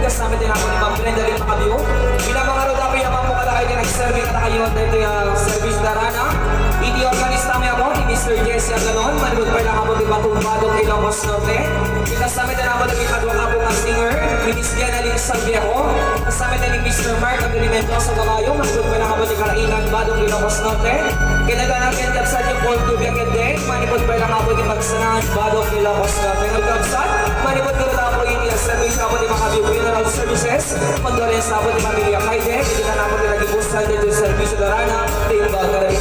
Kasama din ako ni Ma'am Jenalyn Salviejo. Bilang mga rodapi ang mga kayo din nag-serving at kayo dito yung service darana. Iti organista may ako ni Mr. Jesse ang ganon. Manibod pa lang ako di Batumbadong Ilocos Norte. Kasama din ako ni Kadwang Abong ang singer, ni Miss Jenalyn Salviejo. Kasama din ni Mr. Mark Agrimento sa Gabayo, manipod pa lang kapag ni Karainan, Badong Ilocos Norte. Kinaganan ng Kapsat yung Paul Tubiaket Day, manipod pa lang kapag ni Pagsanan, Badong Ilocos Norte. Ng Kapsat, manipod ko na po yung service kapag ni Makabiyo Funeral Services, condolence kapag ni Pamilya Kaide, hindi na naman nila gibusan dito yung service sa Darana, Dave Bagara.